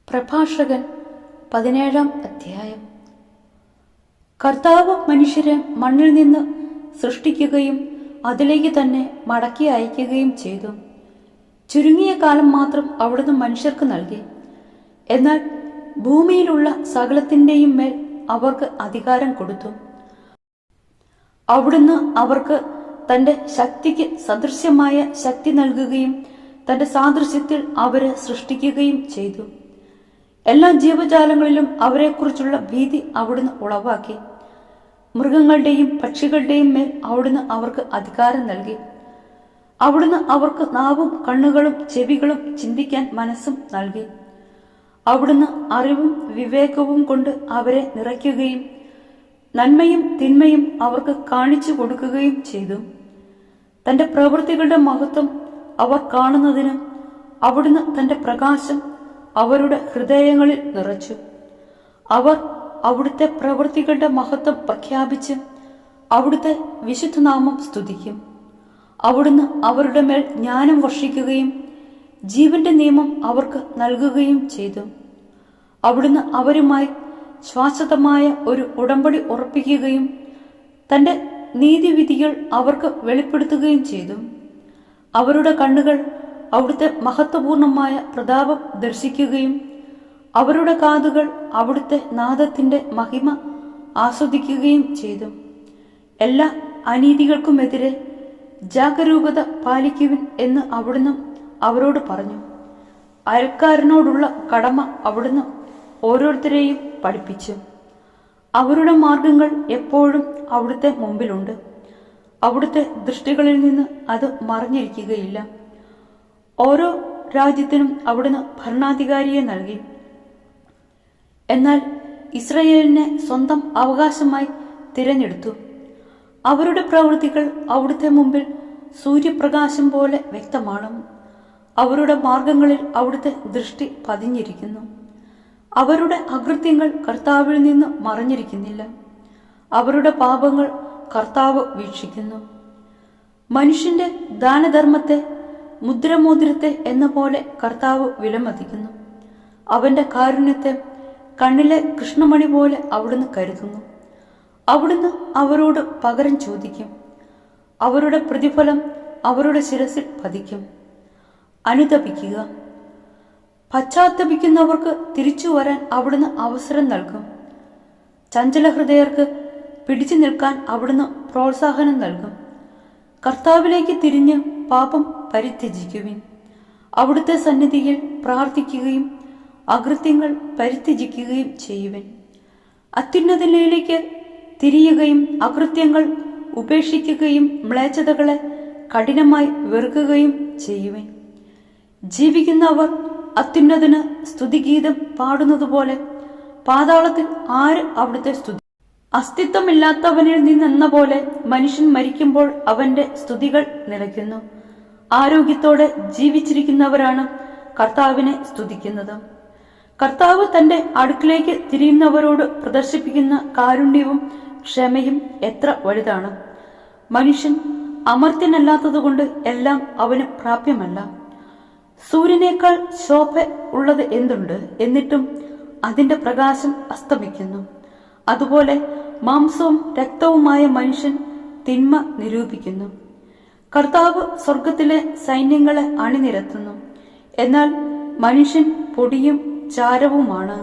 പ്രഭാഷകൻ 17-ാം അധ്യായം. കർത്താവ് മനുഷ്യരെ മണ്ണിൽ നിന്ന് സൃഷ്ടിക്കുകയും അതിലേക്ക് തന്നെ മടക്കി അയക്കുകയും ചെയ്തു. ചുരുങ്ങിയ കാലം മാത്രം അവിടുന്ന് മനുഷ്യർക്ക് നൽകി. എന്നാൽ ഭൂമിയിലുള്ള സകലത്തിൻ്റെയും മേൽ അവർക്ക് അധികാരം കൊടുത്തു. അവിടുന്ന് അവർക്ക് തന്റെ ശക്തിക്ക് സദൃശ്യമായ ശക്തി നൽകുകയും തന്റെ സാദൃശ്യത്തിൽ അവരെ സൃഷ്ടിക്കുകയും ചെയ്തു. എല്ലാ ജീവജാലങ്ങളിലും അവരെക്കുറിച്ചുള്ള ഭീതി അവിടുന്ന് ഉളവാക്കി. മൃഗങ്ങളുടെയും പക്ഷികളുടെയും മേൽ അവിടുന്ന് അവർക്ക് അധികാരം നൽകി. അവിടുന്ന് അവർക്ക് നാവും കണ്ണുകളും ചെവികളും ചിന്തിക്കാൻ മനസ്സും നൽകി. അവിടുന്ന് അറിവും വിവേകവും കൊണ്ട് അവരെ നിറയ്ക്കുകയും നന്മയും തിന്മയും അവർക്ക് കാണിച്ചു കൊടുക്കുകയും ചെയ്തു. തന്റെ പ്രവൃത്തികളുടെ മഹത്വം അവർ കാണുന്നതിന് അവിടുന്ന് തന്റെ പ്രകാശം അവരുടെ ഹൃദയങ്ങളിൽ നിറച്ചു. അവർ അവിടുത്തെ പ്രവൃത്തികളുടെ മഹത്വം പ്രഖ്യാപിച്ച് അവിടുത്തെ വിശുദ്ധനാമം സ്തുതിക്കും. അവിടുന്ന് അവരുടെ മേൽ ജ്ഞാനം വർഷിക്കുകയും ജീവന്റെ നിയമം അവർക്ക് നൽകുകയും ചെയ്തു. അവിടുന്ന് അവരുമായി ശാശ്വതമായ ഒരു ഉടമ്പടി ഉറപ്പിക്കുകയും തന്റെ നീതിവിധികൾ അവർക്ക് വെളിപ്പെടുത്തുകയും ചെയ്തു. അവരുടെ കണ്ണുകൾ അവിടുത്തെ മഹത്വപൂർണമായ പ്രതാപം ദർശിക്കുകയും അവരുടെ കാതുകൾ അവിടുത്തെ നാദത്തിന്റെ മഹിമ ആസ്വദിക്കുകയും ചെയ്തു. എല്ലാ അനീതികൾക്കുമെതിരെ ജാഗരൂകത പാലിക്കുവിൻ എന്ന് അവിടുന്ന് അവരോട് പറഞ്ഞു. അയൽക്കാരനോടുള്ള കടമ അവിടുന്ന് ഓരോരുത്തരെയും പഠിപ്പിച്ചു. അവരുടെ മാർഗങ്ങൾ എപ്പോഴും അവിടുത്തെ മുമ്പിലുണ്ട്. അവിടുത്തെ ദൃഷ്ടികളിൽ നിന്ന് അത് മറഞ്ഞിരിക്കുകയില്ല. ഓരോ രാജ്യത്തിനും അവിടുന്ന് ഭരണാധികാരിയെ നൽകി. എന്നാൽ ഇസ്രയേലിനെ സ്വന്തം അവകാശമായി തിരഞ്ഞെടുത്തു. അവരുടെ പ്രവൃത്തികൾ അവിടുത്തെ മുമ്പിൽ സൂര്യപ്രകാശം പോലെ വ്യക്തമാണ്. അവരുടെ മാർഗങ്ങളിൽ അവിടുത്തെ ദൃഷ്ടി പതിഞ്ഞിരിക്കുന്നു. അവരുടെ അകൃത്യങ്ങൾ കർത്താവിൽ നിന്ന് മറഞ്ഞിരിക്കുന്നില്ല. അവരുടെ പാപങ്ങൾ കർത്താവ് വീക്ഷിക്കുന്നു. മനുഷ്യന്റെ ദാനധർമ്മത്തെ മുദ്രമോതിരത്തെ എന്ന പോലെ കർത്താവ് വിലമതിക്കുന്നു. അവന്റെ കാരുണ്യത്തെ കണ്ണിലെ കൃഷ്ണമണി പോലെ അവിടുന്ന് കരുതുന്നു. അവിടുന്ന് അവരോട് പകരം ചോദിക്കും. അവരുടെ പ്രതിഫലം അവരുടെ ശിരസിൽ പതിക്കും. അനുതപിക്കുക. പശ്ചാത്തപിക്കുന്നവർക്ക് തിരിച്ചു വരാൻ അവിടുന്ന് അവസരം നൽകും. ചഞ്ചലഹൃദയർക്ക് പിടിച്ചു നിൽക്കാൻ അവിടുന്ന് പ്രോത്സാഹനം നൽകും. കർത്താവിലേക്ക് തിരിഞ്ഞ് പാപം പരിത്യജിക്കുവിൻ. അവിടുത്തെ സന്നിധിയിൽ പ്രാർത്ഥിക്കുകയും അകൃത്യങ്ങൾ പരിത്യജിക്കുകയും ചെയ്യുവിൻ. അത്യുന്നതനിലേക്ക് തിരിയുകയും അകൃത്യങ്ങൾ ഉപേക്ഷിക്കുകയും മ്ലേച്ഛതകളെ കഠിനമായി വെറുക്കുകയും ചെയ്യുവിൻ. ജീവിക്കുന്നവർ അത്യുന്നതന് സ്തുതിഗീതം പാടുന്നതുപോലെ പാതാളത്തിൽ ആര് അവിടുത്തെ സ്തുതി? അസ്തിത്വമില്ലാത്തവനിൽ നിന്നെന്ന പോലെ മനുഷ്യൻ മരിക്കുമ്പോൾ അവന്റെ സ്തുതികൾ നിലയ്ക്കുന്നു. ആരോഗ്യത്തോടെ ജീവിച്ചിരിക്കുന്നവരാണ് കർത്താവിനെ സ്തുതിക്കുന്നത്. കർത്താവ് തന്റെ അടുക്കിലേക്ക് തിരിയുന്നവരോട് പ്രദർശിപ്പിക്കുന്ന കാരുണ്യവും ക്ഷമയും എത്ര വലുതാണ്! മനുഷ്യൻ അമർത്യനല്ലാത്തതുകൊണ്ട് എല്ലാം അവന് പ്രാപ്യമല്ല. സൂര്യനേക്കാൾ ശോഭ ഉള്ളത് എന്തുണ്ട്? എന്നിട്ടും അതിന്റെ പ്രകാശം അസ്തമിക്കുന്നു. അതുപോലെ മാംസവും രക്തവുമായ മനുഷ്യൻ തിന്മ നിരൂപിക്കുന്നു. കർത്താവ് സ്വർഗത്തിലെ സൈന്യങ്ങളെ അണിനിരത്തുന്നു. എന്നാൽ മനുഷ്യൻ പൊടിയും ചാരവുമാണ്.